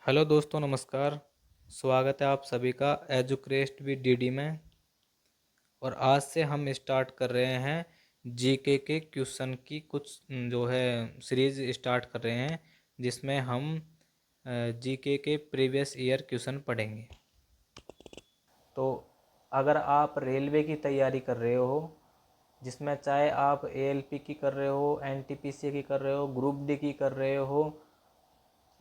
Hello दोस्तों, नमस्कार। स्वागत है आप सभी का एजुक्रेस्ट विद डीडी में। और आज से हम स्टार्ट कर रहे हैं जीके के क्वेश्चन की कुछ जो है सीरीज स्टार्ट कर रहे हैं, जिसमें हम जीके के प्रीवियस ईयर क्वेश्चन पढ़ेंगे। तो अगर आप रेलवे की तैयारी कर रहे हो, जिसमें चाहे आप एएलपी की कर रहे हो, एनटीपीसी की कर रहे हो, ग्रुप डी की कर रहे हो,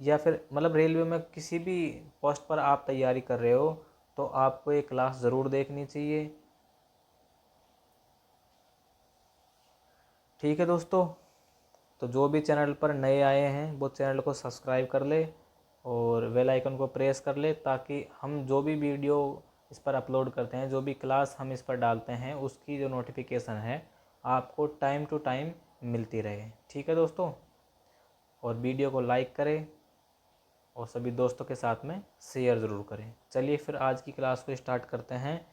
या फिर मतलब रेलवे में किसी भी पोस्ट पर आप तैयारी कर रहे हो, तो आपको ये क्लास ज़रूर देखनी चाहिए। ठीक है दोस्तों, तो जो भी चैनल पर नए आए हैं वो चैनल को सब्सक्राइब कर ले और बेल आइकन को प्रेस कर ले, ताकि हम जो भी वीडियो इस पर अपलोड करते हैं, जो भी क्लास हम इस पर डालते हैं, उसकी जो नोटिफिकेशन है आपको टाइम टू टाइम मिलती रहे। ठीक है दोस्तों, और वीडियो को लाइक करें और सभी दोस्तों के साथ में शेयर ज़रूर करें। चलिए फिर आज की क्लास को स्टार्ट करते हैं।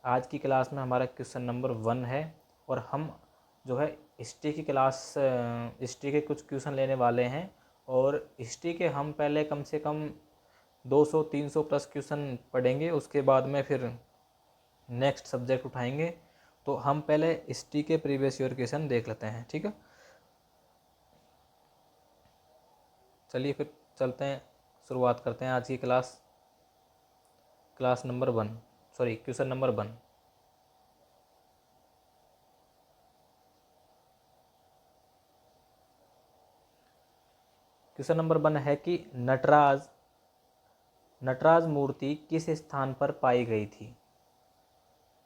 आज की क्लास में हमारा क्वेश्चन नंबर 1 है, और हम जो है हिस्ट्री की क्लास हिस्ट्री के कुछ क्वेश्चन लेने वाले हैं। और हिस्ट्री के हम पहले कम से कम 200-300 प्लस क्वेश्चन पढ़ेंगे, उसके बाद में फिर नेक्स्ट सब्जेक्ट उठाएंगे। तो हम पहले हिस्ट्री के प्रीवियस ईयर क्वेश्चन देख लेते हैं। ठीक है, चलिए फिर चलते हैं, शुरुआत करते हैं आज की class number 1, sorry question number 1। Question number 1 है कि नटराज मूर्ति किस स्थान पर पाई गई थी।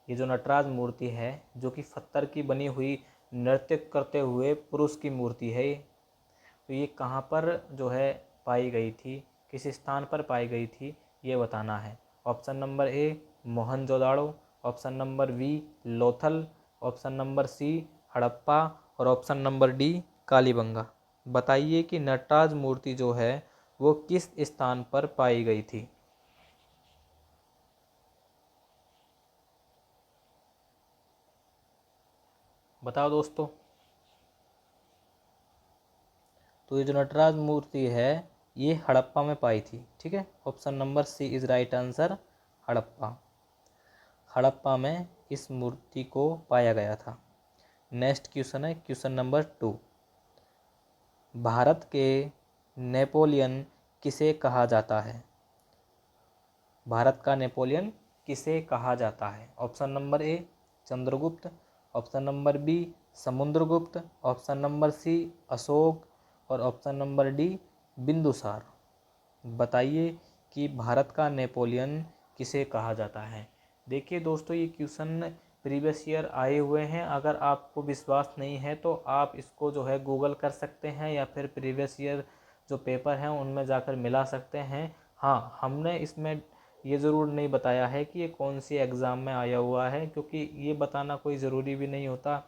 ये जो नटराज मूर्ति है, जो कि पत्थर की बनी हुई नृत्य करते हुए पुरुष की मूर्ति है, तो ये कहाँ पर जो है पाई गई थी, किस स्थान पर पाई गई थी, ये बताना है। Option number A Mohenjodaro, option number B Lothal, option number C Harappa, और ऑप्शन नंबर डी कालीबंगा। बताइए कि नटराज मूर्ति जो है वो किस स्थान पर पाई गई थी। बताओ दोस्तों। तो ये जो नटराज मूर्ति है ये हड़प्पा में पाई थी। ठीक है, option number C is right answer, Harappa. Harappa में इस मूर्ति को पाया गया था। नेक्स्ट क्वेश्चन है क्वेश्चन नंबर 2। भारत के नेपोलियन किसे कहा जाता है। भारत का नेपोलियन किसे कहा जाता है। Option number A Chandragupta, option number B Samudragupta, option number C Ashoka, और ऑप्शन नंबर डी बिंदुसार। बताइए कि भारत का नेपोलियन किसे कहा जाता है। देखिए दोस्तों, ये क्वेश्चन प्रीवियस ईयर आए हुए हैं। अगर आपको विश्वास नहीं है तो आप इसको जो है गूगल कर सकते हैं, या फिर प्रीवियस ईयर जो पेपर हैं उनमें जाकर मिला सकते हैं। हाँ, हमने इसमें ये ज़रूर नहीं बताया है कि ये कौन सी एग्ज़ाम में आया हुआ है, क्योंकि ये बताना कोई ज़रूरी भी नहीं होता।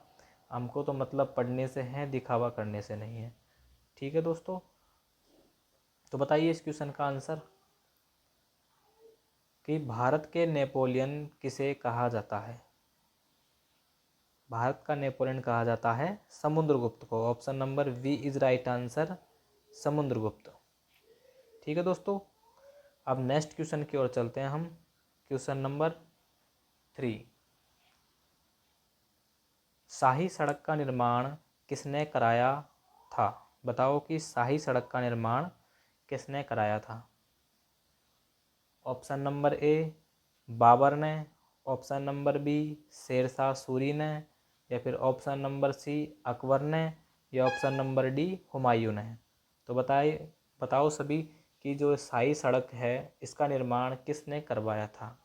हमको तो मतलब पढ़ने से है, दिखावा करने से नहीं है। ठीक है दोस्तों, तो बताइए इस क्वेश्चन का आंसर कि भारत के नेपोलियन किसे कहा जाता है। भारत का नेपोलियन कहा जाता है समुद्रगुप्त को। Option number B is right answer, Samudragupta. ठीक है दोस्तों, अब नेक्स्ट क्वेश्चन की ओर चलते हैं हम। Question number 3। शाही सड़क का निर्माण किसने कराया था। बताओ कि शाही सड़क का निर्माण किसने कराया था। ऑप्शन नंबर ए बाबर ने, option number B Sher Shah Suri ने, या फिर ऑप्शन नंबर सी अकबर ने, या ऑप्शन नंबर डी हुमायूं ने। तो बताओ सभी कि जो शाही सड़क है इसका निर्माण किसने करवाया था।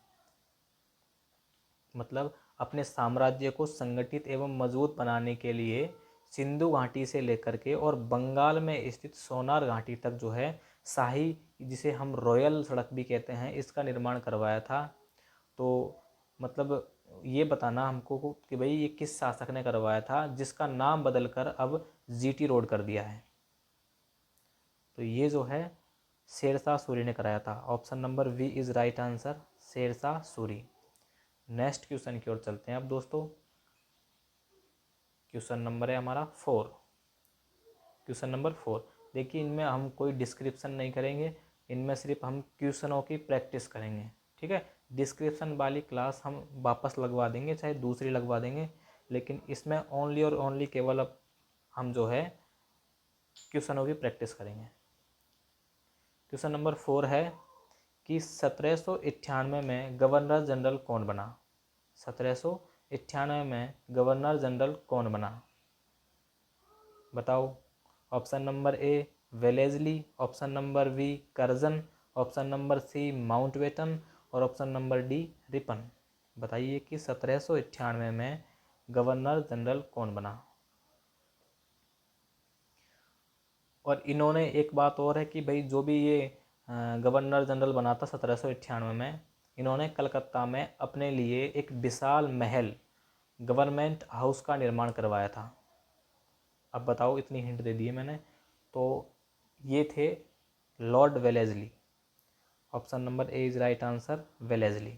मतलब अपने साम्राज्य को संगठित एवं मजबूत बनाने के लिए सिंधु घाटी से लेकर के और बंगाल में स्थित सोनार घाटी तक जो है शाही, जिसे हम रॉयल सड़क भी कहते हैं, इसका निर्माण करवाया था। तो मतलब ये बताना हमको कि भाई ये किस शासक ने करवाया था, जिसका नाम बदलकर अब जीटी रोड कर दिया है। तो ये जो है शेरशाह सूरी ने कराया था। Option number B is right answer, Sher Shah Suri. Next question की ओर चलते हैं अब दोस्तों। क्वेश्चन नंबर है हमारा 4। क्वेश्चन नंबर 4, देखिए इनमें हम कोई डिस्क्रिप्शन नहीं करेंगे, इनमें सिर्फ हम क्वेश्चनों की प्रैक्टिस करेंगे, ठीक है। डिस्क्रिप्शन वाली क्लास हम वापस लगवा देंगे, चाहे दूसरी लगवा देंगे, लेकिन इसमें ओनली और ओनली केवल अब हम जो है क्वेश्चनों की प्रैक्टिस करेंगे। क्वेश्चन नंबर 4 है कि 1798 में गवर्नर जनरल कौन बना। 1798 में गवर्नर जनरल कौन बना, बताओ। Option number A Wellesley, option number B Curzon, option number C Mountbatten और ऑप्शन नंबर डी रिपन। बताइए कि 1798 में गवर्नर जनरल कौन बना। और इन्होंने एक बात और है कि भाई जो भी ये गवर्नर जनरल बना था 1798 में, इन्होंने कलकत्ता में अपने लिए एक विशाल महल गवर्नमेंट हाउस का निर्माण करवाया था। अब बताओ, इतनी हिंट दे दी है मैंने, तो ये थे Lord Wellesley. Option number A is right answer, Wellesley,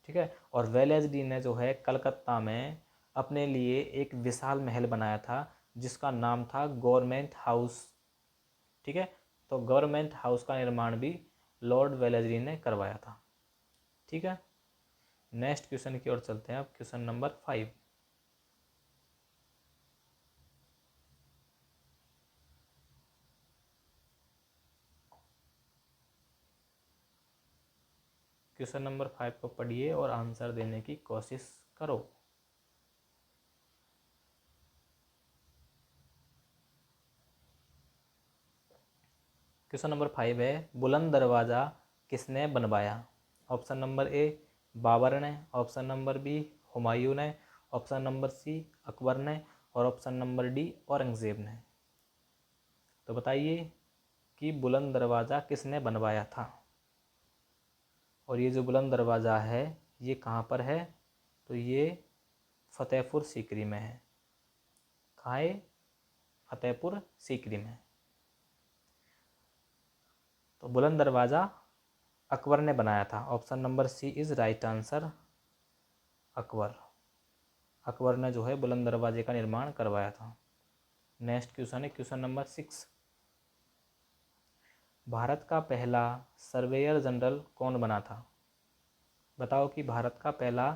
ठीक है। और वेलेजली ने जो है कलकत्ता में अपने लिए एक विशाल महल बनाया था जिसका नाम था गवर्नमेंट हाउस, ठीक है। तो गवर्नमेंट हाउस का निर्माण भी लॉर्ड वेलेजली ने करवाया था, ठीक है। नेक्स्ट क्वेश्चन की ओर चलते हैं अब, क्वेश्चन नंबर 5। क्वेश्चन नंबर 5 को पढ़िए और आंसर देने की कोशिश करो। क्वेश्चन नंबर 5 है, बुलंद दरवाज़ा किसने बनवाया। ऑप्शन नंबर ए बाबर ने, ऑप्शन नंबर बी हुमायूं ने, ऑप्शन नंबर सी अकबर ने और ऑप्शन नंबर डी औरंगज़ेब ने। तो बताइए कि बुलंद दरवाज़ा किसने बनवाया था। और ये जो बुलंद दरवाज़ा है ये कहाँ पर है, तो ये फतेहपुर सीकरी में है। कहाँ है, फतेहपुर सीकरी में। तो बुलंद दरवाज़ा अकबर ने बनाया था। Option number C is right answer, Akbar. Akbar ने जो है बुलंद दरवाजे का निर्माण करवाया था। नेक्स्ट क्वेश्चन है क्वेश्चन नंबर 6। भारत का पहला सर्वेयर जनरल कौन बना था। बताओ कि भारत का पहला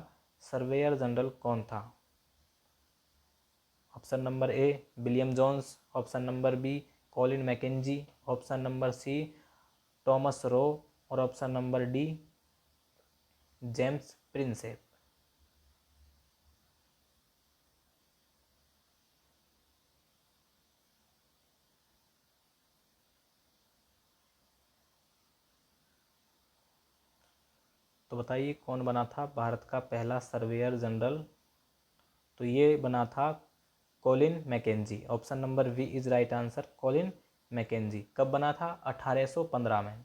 सर्वेयर जनरल कौन था। Option number A William Jones, option number B Colin Mackenzie, option number C Thomas Roe और option number D James Prinsep. तो बताइए कौन बना था भारत का पहला सर्वेयर जनरल। तो ये बना था Colin Mackenzie. Option number B is right answer, Colin Mackenzie. कब बना था, 1815 में।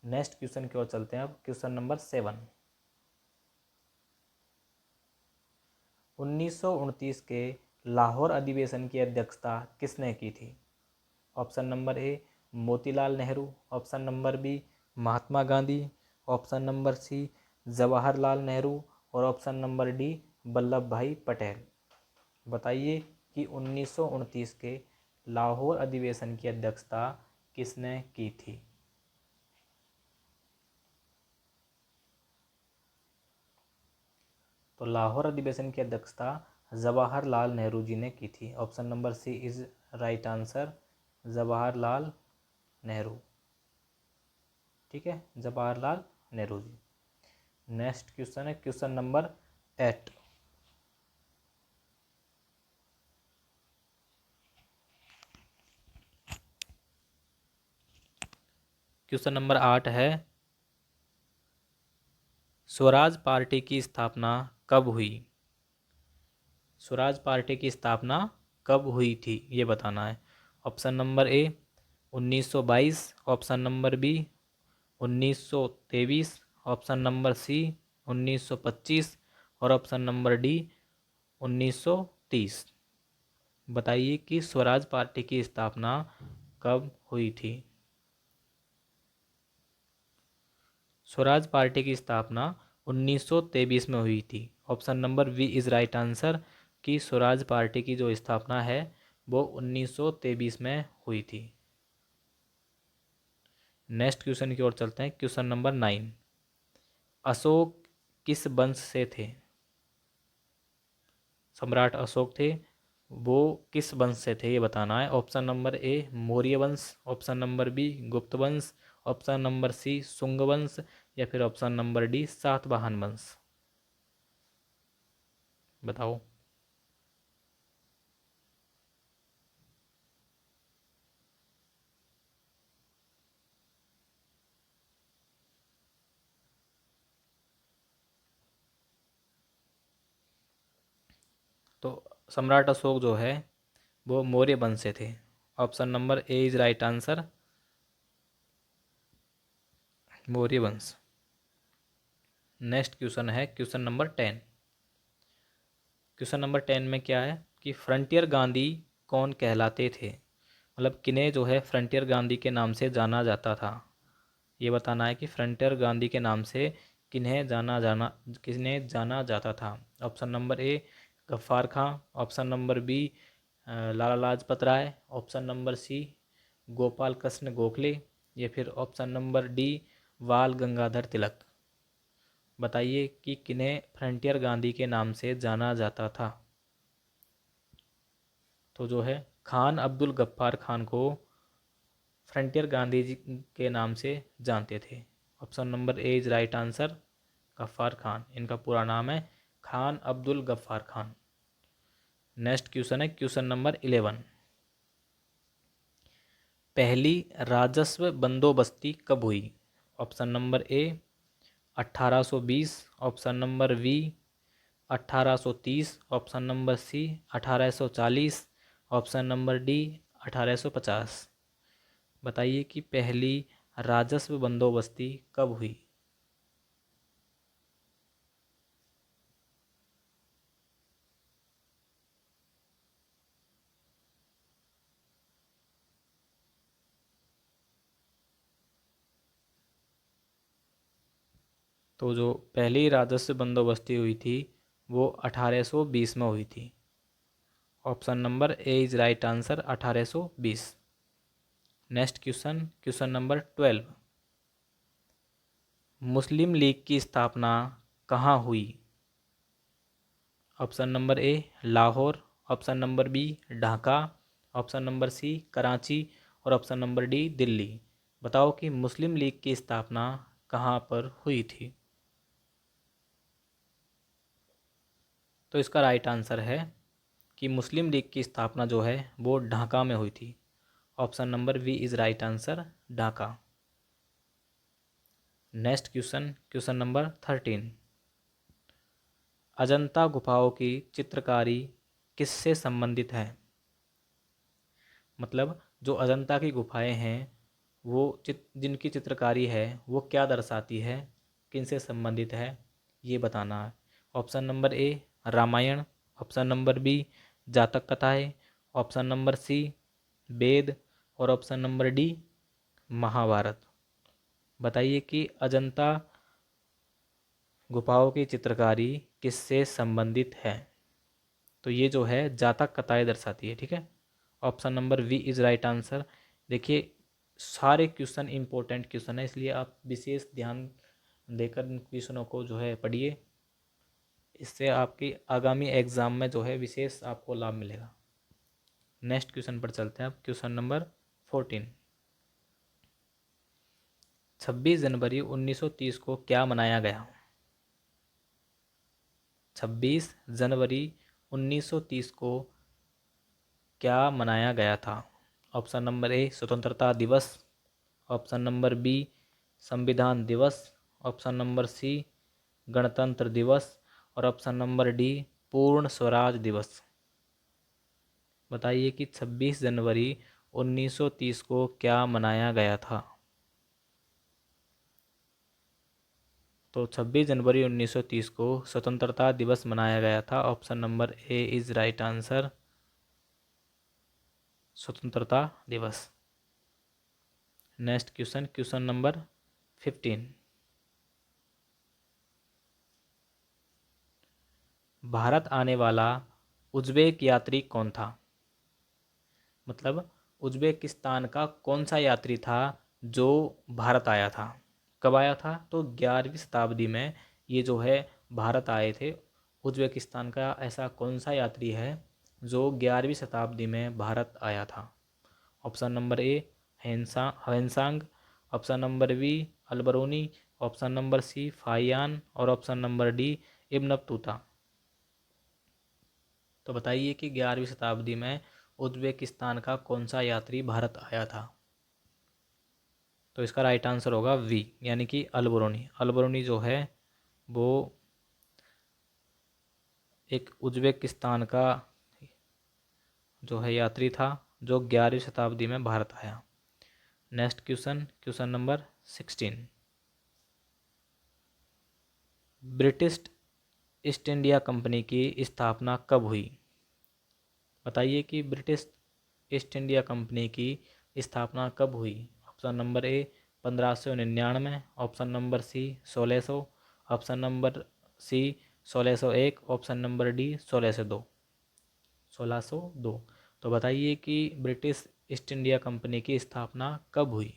नेक्स्ट क्वेश्चन की ओर चलते हैं अब, क्वेश्चन नंबर 7। 1929 के लाहौर अधिवेशन की अध्यक्षता किसने की थी। Option number A Motilal Nehru, option number B Mahatma Gandhi, option number C Jawaharlal Nehru और ऑप्शन नंबर डी वल्लभ भाई पटेल। बताइए कि 1929 के लाहौर अधिवेशन की अध्यक्षता किसने की थी। तो लाहौर अधिवेशन की अध्यक्षता जवाहरलाल नेहरू जी ने की थी। Option number C is right answer, Jawaharlal Nehru, ठीक है, जवाहरलाल नेहरू जी। नेक्स्ट क्वेश्चन है क्वेश्चन नंबर 8। क्वेश्चन नंबर 8 है, स्वराज पार्टी की स्थापना कब हुई। स्वराज पार्टी की स्थापना कब हुई थी ये बताना है। Option number A 1922, option number B 1923, option number C 1925 और ऑप्शन नंबर डी 1930। बताइए कि स्वराज पार्टी की स्थापना कब हुई थी। स्वराज पार्टी की स्थापना 1923 में हुई थी। Option number B is right answer कि स्वराज पार्टी की जो स्थापना है वो 1923 में हुई थी। नेक्स्ट क्वेश्चन की ओर चलते हैं। क्वेश्चन नंबर 9, अशोक किस वंश से थे? सम्राट अशोक थे, वो किस वंश से थे ये बताना है। ऑप्शन नंबर ए मौर्य वंश, ऑप्शन नंबर बी गुप्त वंश, ऑप्शन नंबर सी शुंग वंश, या फिर ऑप्शन नंबर डी सातवाहन वंश। बताओ। तो सम्राट अशोक जो है वो मौर्य वंश से थे। Option number A is right answer, Maurya वंश। नेक्स्ट क्वेश्चन है क्वेश्चन नंबर 10। क्वेश्चन नंबर 10 में क्या है कि फ्रंटियर गांधी कौन कहलाते थे? मतलब किन्हें जो है फ्रंटियर गांधी के नाम से जाना जाता था, ये बताना है कि फ्रंटियर गांधी के नाम से किन्हें जाना जाता था। Option number A Gaffar Khan, option number B Lala Lajpat Rai, option number C Gopal Krishna Gokhale, या फिर ऑप्शन नंबर डी बाल गंगाधर तिलक। बताइए कि किन्हें फ्रंटियर गांधी के नाम से जाना जाता था। तो जो है खान अब्दुल गफ्फार खान को फ्रंटियर गांधी जी के नाम से जानते थे। Option number A is right answer, Gaffar Khan. इनका पूरा नाम है खान अब्दुल गफ्फार खान। नेक्स्ट क्वेश्चन है क्वेश्चन नंबर 11। पहली राजस्व बंदोबस्ती कब हुई? Option number A 1820, option number B 1830, option number C 1840, option number D 1850। बताइए कि पहली राजस्व बंदोबस्ती कब हुई? तो जो पहली राजस्व बंदोबस्ती हुई थी वो 1820 में हुई थी। Option number A is right answer, 1820। Next question question number 12। Muslim League की स्थापना कहाँ हुई? Option number A Lahore, option number B Dhaka, option number C Karachi, और ऑप्शन नंबर डी दिल्ली। बताओ कि मुस्लिम लीग की स्थापना कहाँ पर हुई थी? तो इसका राइट आंसर है कि मुस्लिम लीग की स्थापना जो है वो ढाका में हुई थी। Option number B is right answer, Dhaka. Next question question number 13। Ajanta गुफाओं की चित्रकारी किससे संबंधित है? मतलब जो अजंता की गुफाएं हैं वो जिनकी चित्रकारी है वो क्या दर्शाती है, किनसे संबंधित है, ये बताना है। Option number A Ramayana, option number B Jataka कथाएं, ऑप्शन नंबर सी वेद, और ऑप्शन नंबर डी महाभारत। बताइए कि अजंता गुफाओं की चित्रकारी किससे संबंधित है? तो ये जो है जातक कथाएं दर्शाती है, ठीक है। Option number B is right answer. देखिए सारे क्वेश्चन इंपॉर्टेंट क्वेश्चन है, इसलिए आप विशेष ध्यान देकर इन क्वेश्चनों को जो है पढ़िए। इससे आपकी आगामी एग्जाम में जो है विशेष आपको लाभ मिलेगा। नेक्स्ट क्वेश्चन पर चलते हैं अब। Question number 14। 26 जनवरी 1930 को क्या मनाया गया? 26 जनवरी 1930 को क्या मनाया गया था? ऑप्शन नंबर ए स्वतंत्रता दिवस, ऑप्शन नंबर बी संविधान दिवस, ऑप्शन नंबर सी गणतंत्र दिवस, और ऑप्शन नंबर डी पूर्ण स्वराज दिवस। बताइए कि 26 जनवरी 1930 को क्या मनाया गया था? तो 26 जनवरी 1930 को स्वतंत्रता दिवस मनाया गया था। Option number A is right answer, स्वतंत्रता दिवस। Next question question number 15। Bharat आने वाला उज़्बेक यात्री कौन था? मतलब उज्बेकिस्तान का कौन सा यात्री था जो भारत आया था? कब आया था? तो 11वीं शताब्दी में ये जो है भारत आए थे। उज्बेकिस्तान का ऐसा कौन सा यात्री है जो 11वीं शताब्दी में भारत आया था? Option number A Xuanzang, option number B Alberuni, option number C Fahien और option number D Ibn Battuta. तो बताइए कि 11वीं शताब्दी में उज्बेकिस्तान का कौन सा यात्री भारत आया था? तो इसका राइट आंसर होगा वी, यानी कि अलबरूनी। अलबरूनी जो है वो एक उज्बेकिस्तान का जो है यात्री था जो 11वीं शताब्दी में भारत आया। Next question, question number 16। British east India company की स्थापना कब हुई? बताइए कि ब्रिटिश ईस्ट इंडिया कंपनी की स्थापना कब हुई? Option number A 1599, option number C 1600, option number C 1601, option number D 1602। 1602। तो बताइए कि ब्रिटिश ईस्ट इंडिया कंपनी की स्थापना कब हुई?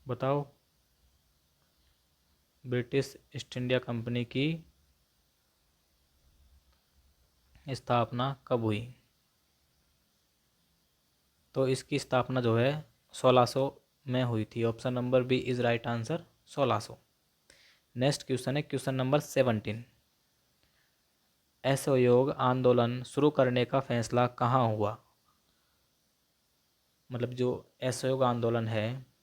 बताओ, ब्रिटिश ईस्ट इंडिया कंपनी की स्थापना कब हुई? तो इसकी स्थापना जो है 1600 में हुई थी। Option number B is right answer, 1600। Next question है क्वेश्चन नंबर 17। असहयोग आंदोलन शुरू करने का फैसला कहाँ हुआ? मतलब जो असहयोग आंदोलन है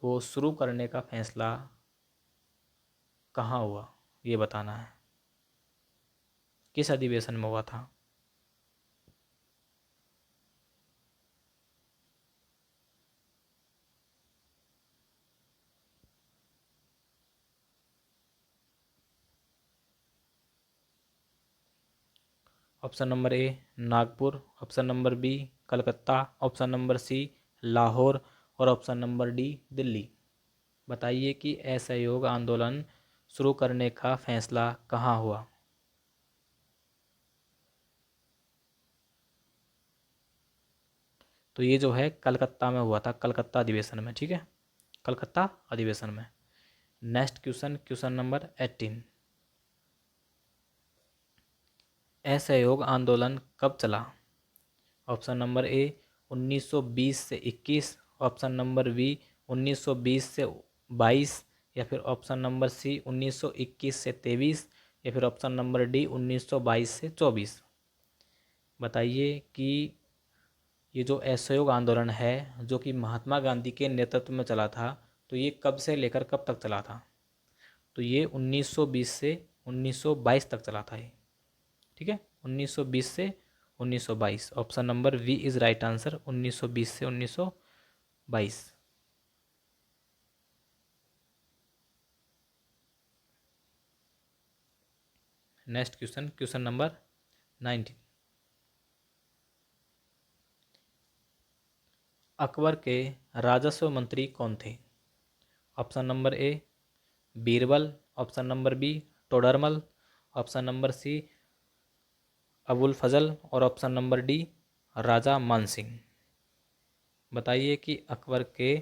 वो शुरू करने का फैसला कहाँ हुआ, ये बताना है। किस अधिवेशन में हुआ था? Option number A Nagpur, option number B Calcutta, option number C Lahore और ऑप्शन नंबर डी दिल्ली। बताइए कि असहयोग आंदोलन शुरू करने का फैसला कहाँ हुआ? तो ये जो है कलकत्ता में हुआ था, कलकत्ता अधिवेशन में। ठीक है, कलकत्ता अधिवेशन में। Next question, question number 18। असहयोग आंदोलन कब चला? ऑप्शन नंबर ए 1920 से 21, ऑप्शन नंबर बी 1920 से 22, या फिर ऑप्शन नंबर सी 1921 से 23, या फिर ऑप्शन नंबर डी 1922 से 24। बताइए कि ये जो असहयोग आंदोलन है जो कि महात्मा गांधी के नेतृत्व में चला था, तो ये कब से लेकर कब तक चला था? तो ये 1920 से 1922 तक चला था ये। ठीक है, 1920 से 1922। Option number B is right answer, 1920 से 1922। Next question, question number 19। Akbar के राजस्व मंत्री कौन थे? Option number A Birbal, option number B Todarmal, option number C Abul Fazal और option number D Raja Mansingh. बताइए कि अकबर के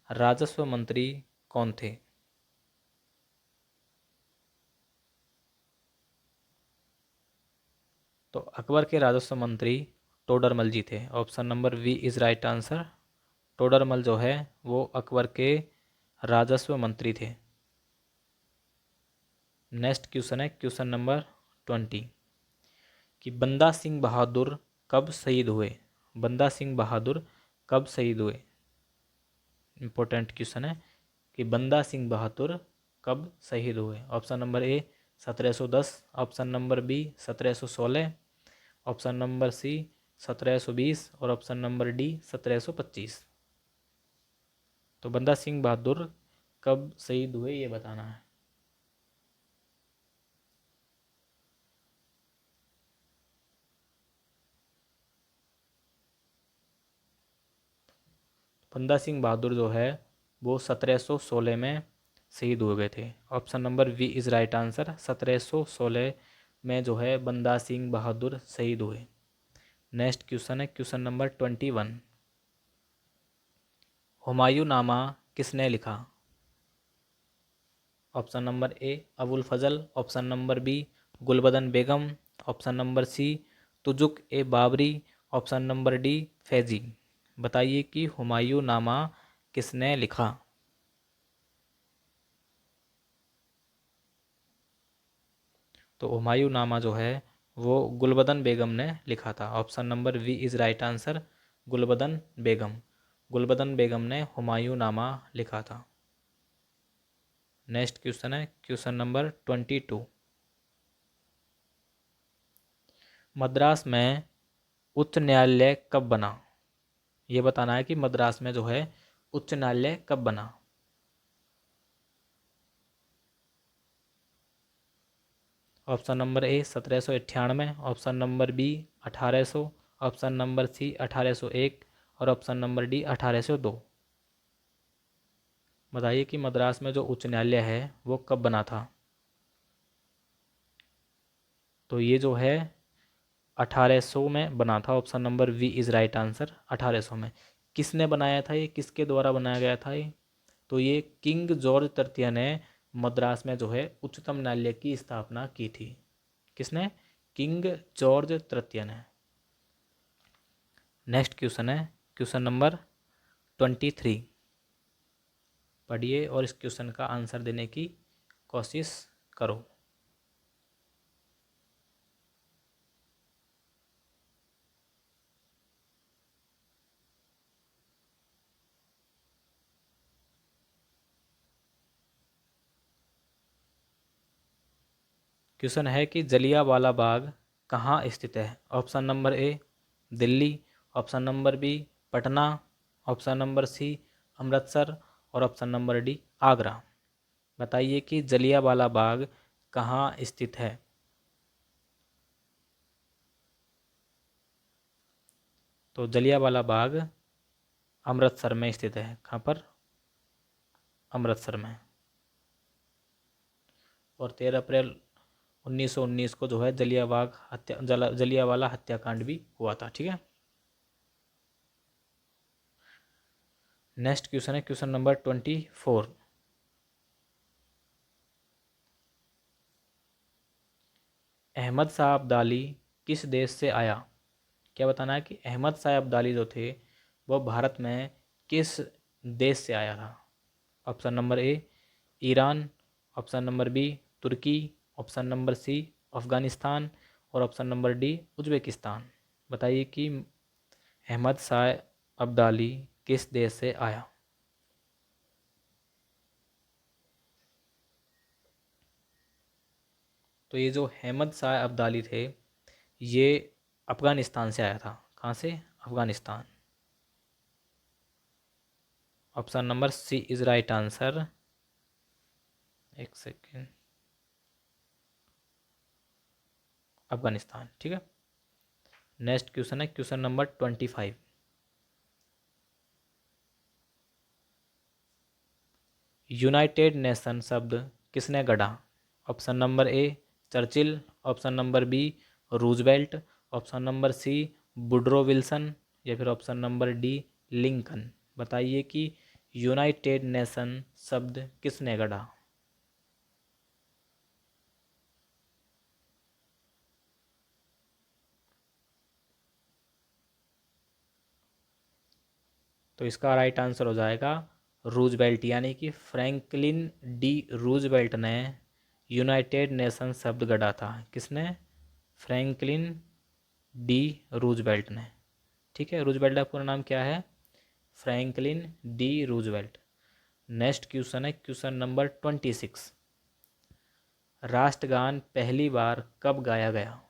राजस्व मंत्री कौन थे? तो अकबर के राजस्व मंत्री टोडरमल जी थे। Option number B is right answer. Todarmal जो है वो अकबर के राजस्व मंत्री थे। नेक्स्ट क्वेश्चन है क्वेश्चन नंबर 20 कि बंदा सिंह बहादुर कब शहीद हुए? बंदा सिंह बहादुर कब शहीद हुए? इंपॉर्टेंट क्वेश्चन है कि बंदा सिंह बहादुर कब शहीद हुए? Option number A 1710, option number B 1716, option number C 1720 और ऑप्शन नंबर डी 1725। तो बंदा सिंह बहादुर कब शहीद हुए ये बताना है। बंदा सिंह बहादुर जो है वो 1716 में शहीद हो गए थे। Option number B is right answer. 1716 में जो है बंदा सिंह बहादुर शहीद हुए। नेक्स्ट क्वेश्चन है क्वेश्चन नंबर 21। हुमायूं नामा किसने लिखा? Option number A Abul Fazl, option number B Gulbadan Begum, option number C Tuzuk e Baburi, option number D Faizi. बताइए कि हुमायूं नामा किसने लिखा? तो हुमायूं नामा जो है वो गुलबदन बेगम ने लिखा था। Option number B is right answer, Gulbadan Begum. Gulbadan Begum ने हुमायूं नामा लिखा था। नेक्स्ट क्वेश्चन है क्वेश्चन नंबर 22। मद्रास में उच्च न्यायालय कब बना? ये बताना है कि मद्रास में जो है उच्च न्यायालय कब बना। Option number A 1798, option number B 1800, option number C 1801 और ऑप्शन नंबर डी 1802। बताइए कि मद्रास में जो उच्च न्यायालय है वो कब बना था। तो ये जो है 1800 में बना था। Option number B is right answer, 1800 में। किसने बनाया था ये, किसके द्वारा बनाया गया था ये? तो ये किंग जॉर्ज तृतीय ने मद्रास में जो है उच्चतम न्यायालय की स्थापना की थी। किसने? किंग जॉर्ज तृतीय ने। नेक्स्ट क्वेश्चन है क्वेश्चन नंबर 23। पढ़िए और इस क्वेश्चन का आंसर देने की कोशिश करो। क्वेश्चन है कि जलियांवाला बाग कहाँ स्थित है? Option number A Delhi, option number B Patna, option number C Amritsar और ऑप्शन नंबर डी आगरा। बताइए कि जलियांवाला बाग कहाँ स्थित है। तो जलियांवाला बाग अमृतसर में स्थित है। कहाँ पर? अमृतसर में। और 13 अप्रैल 1919 को जो है जलियांवाला हत्याकांड भी हुआ था। ठीक है। नेक्स्ट क्वेश्चन है क्वेश्चन नंबर 24। अहमद शाह अब्दाली किस देश से आया? क्या बताना है कि अहमद शाह अब्दाली जो थे वो भारत में किस देश से आया था। Option number A Iran, option number B Turkey, option number C Afghanistan और ऑप्शन नंबर डी उज्बेकिस्तान। बताइए कि अहमद शाह अब्दाली किस देश से आया। तो ये जो अहमद शाह अब्दाली थे ये अफ़गानिस्तान से आया था। कहाँ से? Afghanistan. Option number C is right answer. एक सेकेंड। अफ़गानिस्तान। ठीक है। नेक्स्ट क्वेश्चन है क्वेश्चन नंबर 25। यूनाइटेड नेशन शब्द किसने गढ़ा? Option number A Churchill, option number B Roosevelt, option number C Woodrow Wilson या फिर ऑप्शन नंबर डी लिंकन। बताइए कि यूनाइटेड नेशन शब्द किसने गढ़ा। तो इसका राइट आंसर हो जाएगा रूजवेल्ट, यानी कि फ्रैंकलिन डी रूजवेल्ट ने यूनाइटेड नेशन शब्द गढ़ा था। किसने? फ्रैंकलिन डी रूजवेल्ट ने। ठीक है। रूजवेल्ट का पूरा नाम क्या है? Franklin D Roosevelt. Next question है क्वेश्चन नंबर 26। राष्ट्रगान पहली बार कब गाया गया?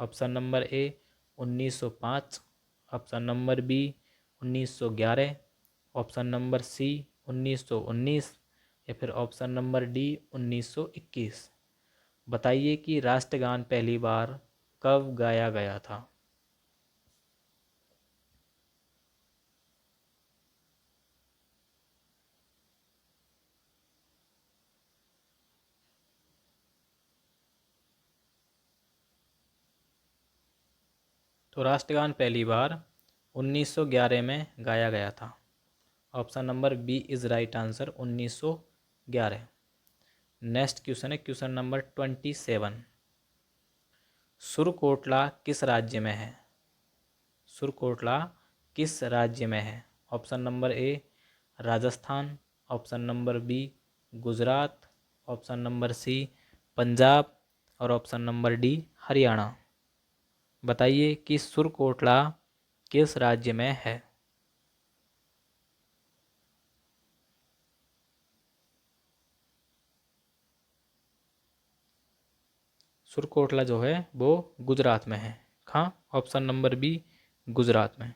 Option number A 1905, option number B 1911, option number C 1919 या फिर ऑप्शन नंबर डी 1921। बताइए कि राष्ट्रगान पहली बार कब गाया गया था। तो राष्ट्रगान पहली बार 1911 में गाया गया था। Option number B is right answer, 1911। Next question है क्वेश्चन नंबर 27। सुरकोटला किस राज्य में है? सुरकोटला किस राज्य में है? Option number A Rajasthan, option number B Gujarat, option number C Punjab और ऑप्शन नंबर डी हरियाणा। बताइए कि सुरकोटला किस राज्य में है? सुरकोटला जो है वो गुजरात में है। हाँ, ऑप्शन नंबर बी गुजरात में।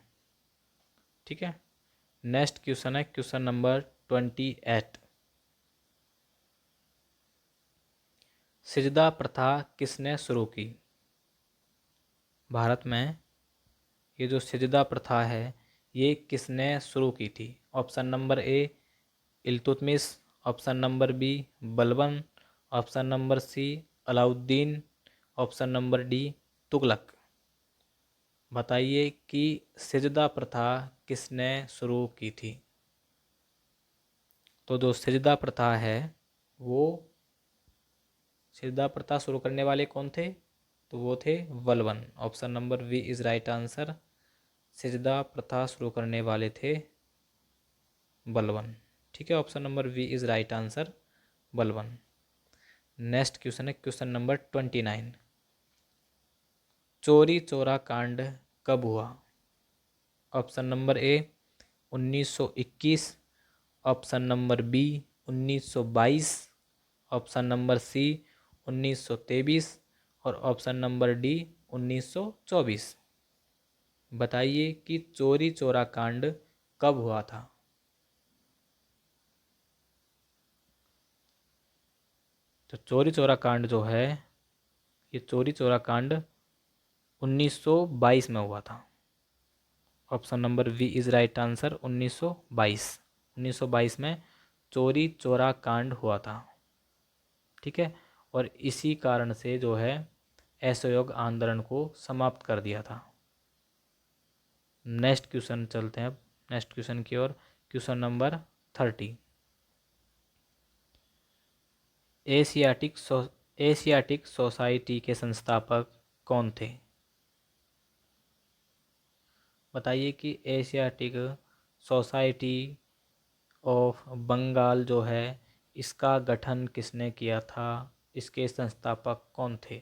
ठीक है। नेक्स्ट क्वेश्चन है क्वेश्चन नंबर 28। सिजदा प्रथा किसने शुरू की? भारत में ये जो सिजदा प्रथा है ये किसने शुरू की थी? Option number A Iltutmish, option number B Balban, option number C Alauddin, option number D Tughlaq. बताइए कि सिजदा प्रथा किसने शुरू की थी? तो जो सिजदा प्रथा है वो सिजदा प्रथा शुरू करने वाले कौन थे? तो वो थे Balban. Option number B is right answer. सिजदा प्रथा शुरू करने वाले थे बलबन। ठीक है, option number B is right answer, Balban. Next question है क्वेश्चन नंबर 29। चोरी चोरा कांड कब हुआ? Option number A 1921, option number B 1922, option number C 1923 और ऑप्शन नंबर डी 1924। बताइए कि चोरी चोरा कांड कब हुआ था? तो चोरी चोरा कांड जो है ये चोरी चोरा कांड 1922 में हुआ था। Option number B is right answer, 1922। 1922 में चोरी चोरा कांड हुआ था। ठीक है, और इसी कारण से जो है असहयोग आंदोलन को समाप्त कर दिया था। नेक्स्ट क्वेश्चन चलते हैं अब नेक्स्ट क्वेश्चन की ओर। Question number 30। एशियाटिक सोसाइटी के संस्थापक कौन थे? बताइए कि एशियाटिक सोसाइटी ऑफ बंगाल जो है इसका गठन किसने किया था? इसके संस्थापक कौन थे?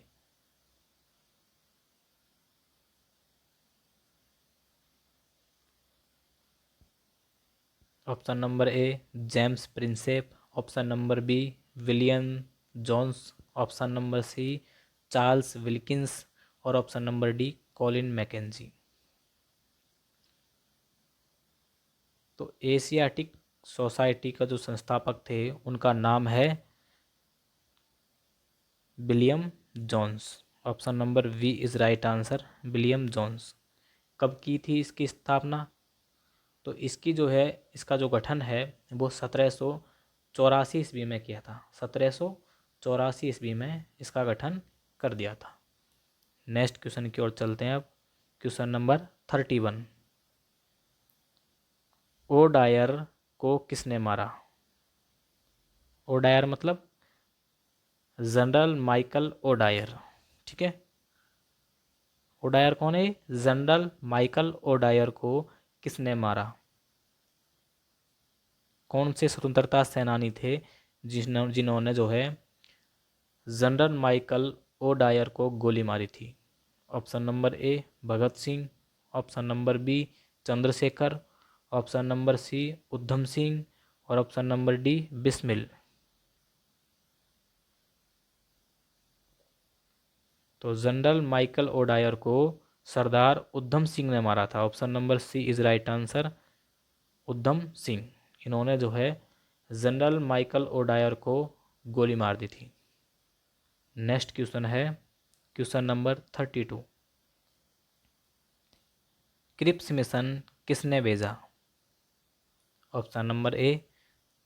Option number A James Prinsep, option number B William Jones, option number C Charles Wilkins और option number D Colin Mackenzie. तो एशियाटिक सोसाइटी का जो संस्थापक थे उनका नाम है William Jones. Option number B is right answer, William Jones. कब की थी इसकी स्थापना? तो इसकी जो है इसका जो गठन है वो 1784 ईस्वी में किया था। 1784 ईस्वी में इसका गठन कर दिया था। नेक्स्ट क्वेश्चन की ओर चलते हैं अब। Question number 31। ओडायर को किसने मारा? ओडायर मतलब जनरल माइकल ओडायर। ठीक है, ओडायर कौन है? जनरल माइकल ओडायर को किसने मारा? कौन से स्वतंत्रता सेनानी थे जिन्होंने जो है जनरल माइकल ओडायर को गोली मारी थी? Option number A Bhagat Singh, option number B Chandrashekhar, option number C Udham Singh और ऑप्शन नंबर डी बिस्मिल। तो जनरल माइकल ओडायर को सरदार उधम सिंह ने मारा था। Option number C is right answer, Udham Singh. इन्होंने जो है जनरल माइकल ओडायर को गोली मार दी थी। नेक्स्ट क्वेश्चन है क्वेश्चन नंबर 32। क्रिप्स मिशन किसने भेजा? Option number A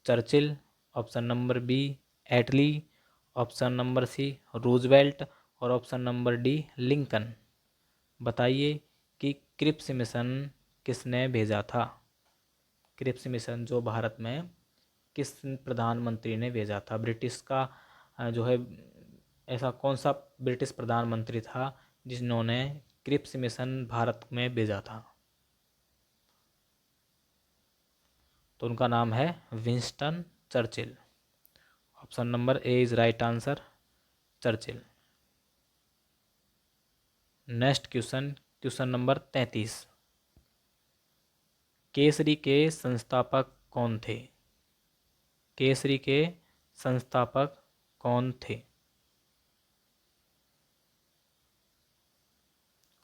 Churchill, option number B Attlee, option number C Roosevelt और ऑप्शन नंबर डी लिंकन। बताइए कि क्रिप्स मिशन किसने भेजा था? क्रिप्स मिशन जो भारत में किस प्रधानमंत्री ने भेजा था? ब्रिटिश का जो है, ऐसा कौन सा ब्रिटिश प्रधानमंत्री था जिन्होंने क्रिप्स मिशन भारत में भेजा था? तो उनका नाम है Winston Churchill. Option number A is right answer, Churchill. Next question, question number 33। Kesari के संस्थापक कौन थे? केसरी के संस्थापक कौन थे?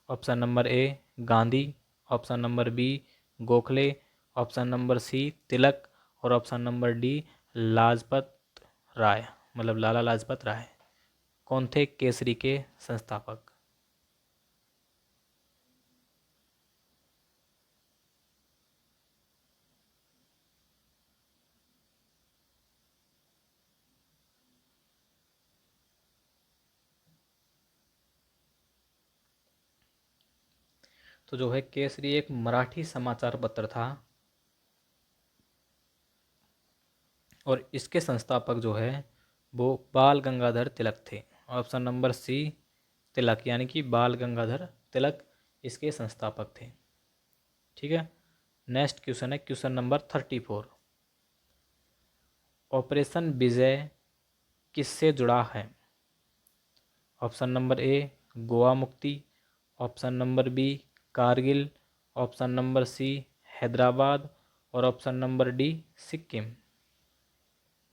Option number A Gandhi, option number B Gokhale, option number C Tilak और option number D Lajpat Rai, मतलब लाला लाजपत राय। कौन थे केसरी के संस्थापक? तो जो है केसरी एक मराठी समाचार पत्र था और इसके संस्थापक जो है वो बाल गंगाधर तिलक थे। ऑप्शन नंबर सी तिलक, यानी कि बाल गंगाधर तिलक इसके संस्थापक थे। ठीक है। नेक्स्ट क्वेश्चन है क्वेश्चन नंबर 34। ऑपरेशन विजय किससे जुड़ा है? ऑप्शन नंबर ए गोवा मुक्ति, option number B Kargil, option number C Hyderabad और ऑप्शन नंबर डी सिक्किम।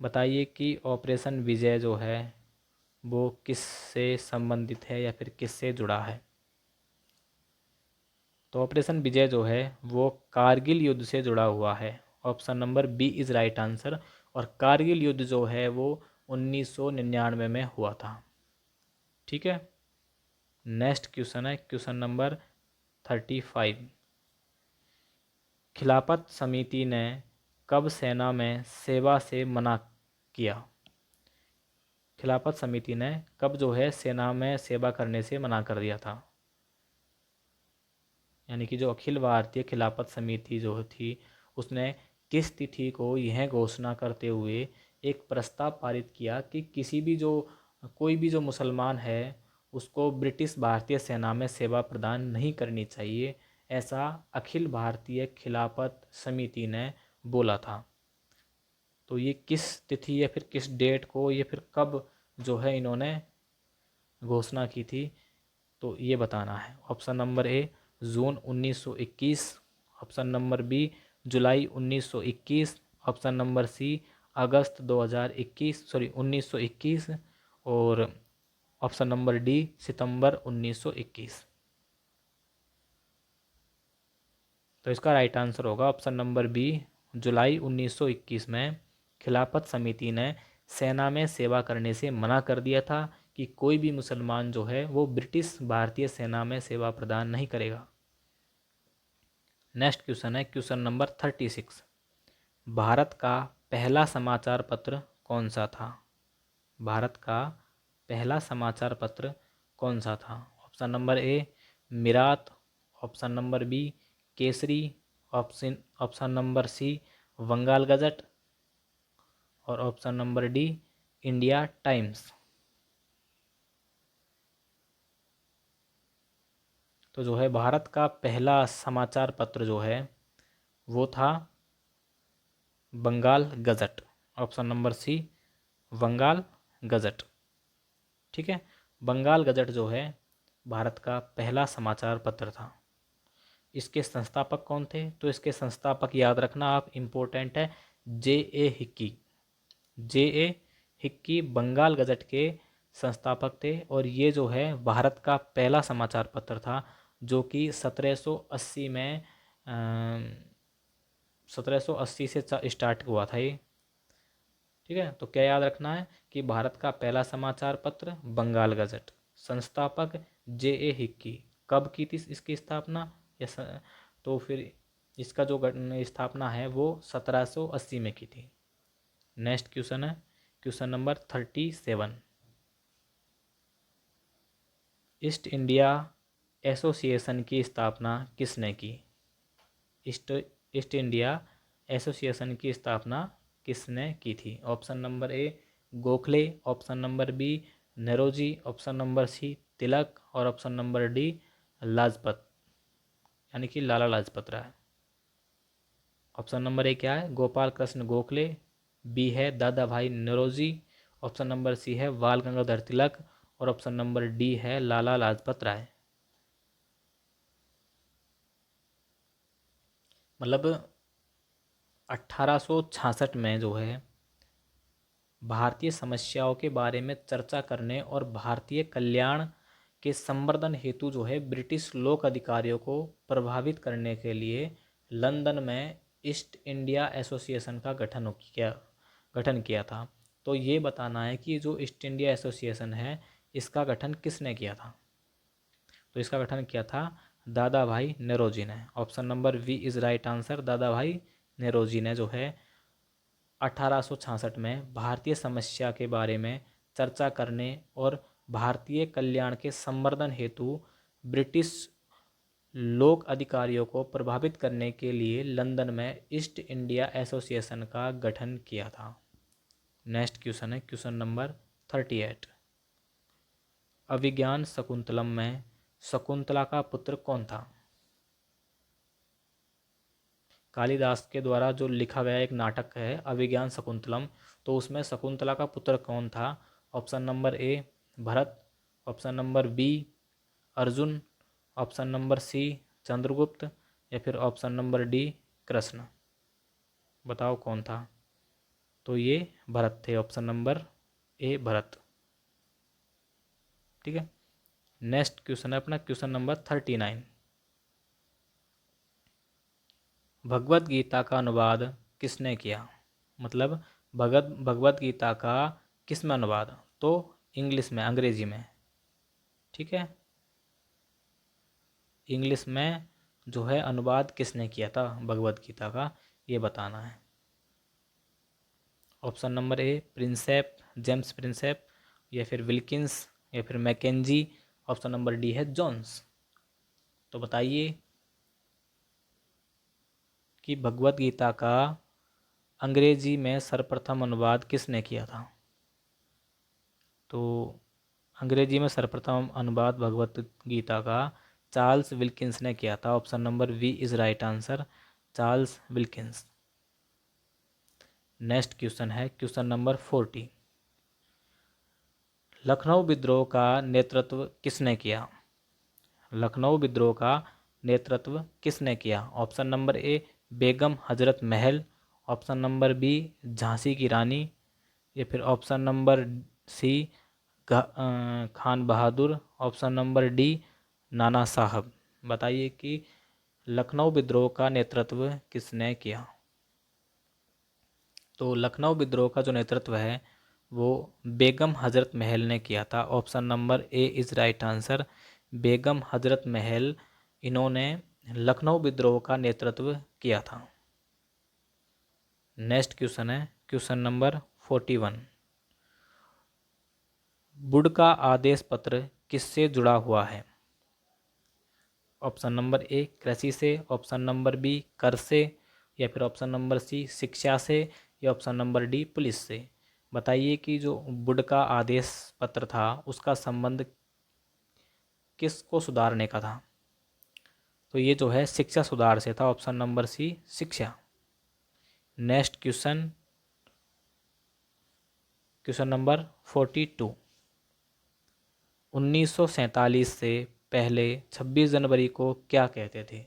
बताइए कि ऑपरेशन विजय जो है वो किससे संबंधित है या फिर किससे जुड़ा है? तो ऑपरेशन विजय जो है वो कारगिल युद्ध से जुड़ा हुआ है। Option number B is right answer. और कारगिल युद्ध जो है वो 1999 में हुआ था। ठीक है। नेक्स्ट क्वेश्चन है क्वेश्चन नंबर 35। खिलाफत समिति ने कब सेना में सेवा से मना किया? खिलाफत समिति ने कब जो है सेना में सेवा करने से मना कर दिया था? यानी कि जो अखिल भारतीय खिलाफत समिति जो थी उसने किस तिथि को यह घोषणा करते हुए एक प्रस्ताव पारित किया कि किसी भी जो कोई भी जो मुसलमान है उसको ब्रिटिश भारतीय सेना में सेवा प्रदान नहीं करनी चाहिए, ऐसा अखिल भारतीय खिलाफत समिति ने बोला था। तो ये किस तिथि या फिर किस डेट को या फिर कब जो है इन्होंने घोषणा की थी, तो ये बताना है। ऑप्शन नंबर ए जून 1921, ऑप्शन नंबर बी जुलाई 1921, ऑप्शन नंबर सी अगस्त 1921 और ऑप्शन नंबर डी सितंबर 1921। तो इसका राइट आंसर होगा ऑप्शन नंबर बी जुलाई 1921 में खिलाफत समिति ने सेना में सेवा करने से मना कर दिया था कि कोई भी मुसलमान जो है वो ब्रिटिश भारतीय सेना में सेवा प्रदान नहीं करेगा। नेक्स्ट क्वेश्चन है क्वेश्चन नंबर 36। भारत का पहला समाचार पत्र कौन सा था? भारत का पहला समाचार पत्र कौन सा था? Option number A Mirat, option number B Kesari, option number C Bengal gazette और option number D India Times. तो जो है भारत का पहला समाचार पत्र जो है वो था Bengal gazette. Option number C Bengal gazette. ठीक है। बंगाल गजट जो है भारत का पहला समाचार पत्र था। इसके संस्थापक कौन थे? तो इसके संस्थापक याद रखना आप, इम्पोर्टेंट है, जे ए हिक्की। जे ए हिक्की बंगाल गजट के संस्थापक थे और ये जो है भारत का पहला समाचार पत्र था जो कि 1780 में 1780 से स्टार्ट हुआ था ये। ठीक है। तो क्या याद रखना है कि भारत का पहला समाचार पत्र बंगाल गजट, संस्थापक जे ए हिक्की। कब की थी इसकी स्थापना? तो फिर इसका जो स्थापना है वो 1780 में की थी। नेक्स्ट क्वेश्चन है question number 37। East India association की स्थापना किसने की? ईस्ट इंडिया एसोसिएशन की स्थापना किसने की थी? Option number A Gokhale, option number B Naoroji, option number C Tilak और ऑप्शन नंबर डी लाजपत यानी कि Lala Lajpat Rai. Option number A क्या है? गोपाल कृष्ण गोखले, बी है दादा भाई नौरोजी, ऑप्शन नंबर सी है बाल गंगाधर तिलक और ऑप्शन नंबर डी है लाला लाजपत राय। मतलब 1866 में जो है भारतीय समस्याओं के बारे में चर्चा करने और भारतीय कल्याण के संवर्धन हेतु जो है ब्रिटिश लोक अधिकारियों को प्रभावित करने के लिए लंदन में ईस्ट इंडिया एसोसिएशन का गठन किया था। तो ये बताना है कि जो ईस्ट इंडिया एसोसिएशन है इसका गठन किसने किया था? तो इसका गठन किया था दादा भाई नेरोजी ने। Option number B is right answer. Dadabhai Naoroji ने जो है 1866 में भारतीय समस्या के बारे में चर्चा करने और भारतीय कल्याण के संवर्धन हेतु ब्रिटिश लोक अधिकारियों को प्रभावित करने के लिए लंदन में ईस्ट इंडिया एसोसिएशन का गठन किया था। नेक्स्ट क्वेश्चन है क्वेश्चन नंबर 38। अभिज्ञान शकुंतलम में शकुंतला का पुत्र कौन था? कालिदास के द्वारा जो लिखा गया एक नाटक है अभिज्ञान शकुंतलम, तो उसमें शकुंतला का पुत्र कौन था? Option number A Bharat, option number B Arjun, option number C Chandragupta या फिर ऑप्शन नंबर डी कृष्ण। बताओ कौन था? तो ये भरत थे। Option number A Bharat. ठीक है। नेक्स्ट क्वेश्चन है अपना क्वेश्चन नंबर 39। भगवत गीता का अनुवाद किसने किया? मतलब भगवत गीता का किस में अनुवाद? तो इंग्लिश में, अंग्रेजी में। ठीक है। इंग्लिश में जो है अनुवाद किसने किया था भगवत गीता का, ये बताना है। ऑप्शन नंबर ए प्रिंसेप, जेम्स प्रिंसेप या फिर विल्किंस या फिर मैकेंजी, ऑप्शन नंबर डी है जॉन्स। तो बताइए कि भगवत गीता का अंग्रेजी में सर्वप्रथम अनुवाद किसने किया था? तो अंग्रेजी में सर्वप्रथम अनुवाद भगवत गीता का चार्ल्स विल्किंस ने किया था। Option number B is right answer, Charles Wilkins. Next question है क्वेश्चन नंबर 40। लखनऊ विद्रोह का नेतृत्व किसने किया? लखनऊ विद्रोह का नेतृत्व किसने किया? ऑप्शन नंबर ए बेगम हजरत महल, ऑप्शन नंबर बी झांसी की रानी या फिर ऑप्शन नंबर सी खान बहादुर, ऑप्शन नंबर डी नाना साहब। बताइए कि लखनऊ विद्रोह का नेतृत्व किसने किया? तो लखनऊ विद्रोह का जो नेतृत्व है वो बेगम हजरत महल ने किया था। Option number A is right answer, Begum Hazrat Mahal, इन्होंने लखनऊ विद्रोह का नेतृत्व किया था। नेक्स्ट क्वेश्चन है क्वेश्चन नंबर 41। वुड का आदेश पत्र किससे जुड़ा हुआ है? ऑप्शन नंबर ए कृषि से, ऑप्शन नंबर बी कर से या फिर ऑप्शन नंबर सी शिक्षा से या ऑप्शन नंबर डी पुलिस से। बताइए कि जो वुड का आदेश पत्र था उसका संबंध किसको सुधारने का था? तो ये जो है शिक्षा सुधार से था। ऑप्शन नंबर सी शिक्षा। Next question question number 42। 1947 से पहले 26 जनवरी को क्या कहते थे?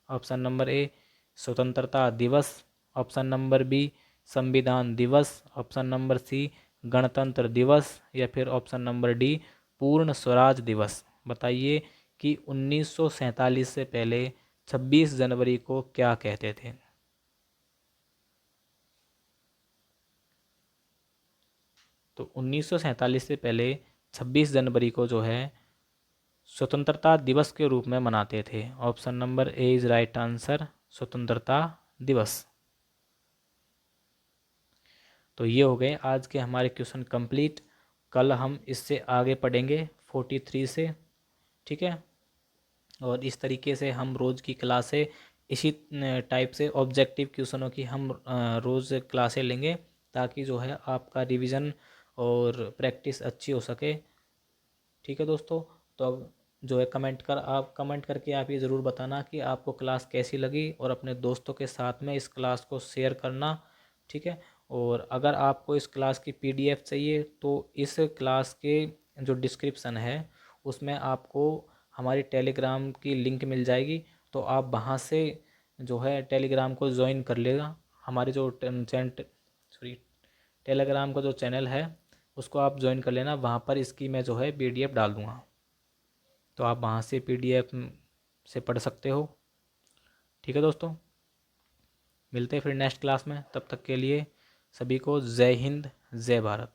ऑप्शन नंबर ए स्वतंत्रता दिवस, ऑप्शन नंबर बी संविधान दिवस, ऑप्शन नंबर सी गणतंत्र दिवस या फिर ऑप्शन नंबर डी पूर्ण स्वराज दिवस। बताइए कि 1947 से पहले 26 जनवरी को क्या कहते थे? तो 1947 से पहले 26 जनवरी को जो है स्वतंत्रता दिवस के रूप में मनाते थे। Option number A is right answer, स्वतंत्रता दिवस। तो ये हो गए आज के हमारे क्वेश्चन कंप्लीट। कल हम इससे आगे पढ़ेंगे 43 से। ठीक है। और इस तरीके से हम रोज़ की क्लासें इसी टाइप से ऑब्जेक्टिव क्वेश्चनों की हम रोज़ क्लासें लेंगे, ताकि जो है आपका रिवीजन और प्रैक्टिस अच्छी हो सके। ठीक है दोस्तों, तो अब जो है कमेंट करके आप ये ज़रूर बताना कि आपको क्लास कैसी लगी, और अपने दोस्तों के साथ में इस क्लास को शेयर करना। ठीक है, और अगर आपको इस क्लास की पीडीएफ चाहिए तो इस क्लास के जो डिस्क्रिप्शन है उसमें आपको हमारी टेलीग्राम की लिंक मिल जाएगी, तो आप वहाँ से जो है टेलीग्राम को ज्वाइन कर लेगा। हमारे जो टेलीग्राम का जो चैनल है उसको आप ज्वाइन कर लेना, वहाँ पर इसकी मैं जो है पीडीएफ डाल दूँगा, तो आप वहाँ से पीडीएफ से पढ़ सकते हो। ठीक है दोस्तों, मिलते हैं फिर नेक्स्ट क्लास में, तब तक के लिए सभी को जय हिंद, जय भारत।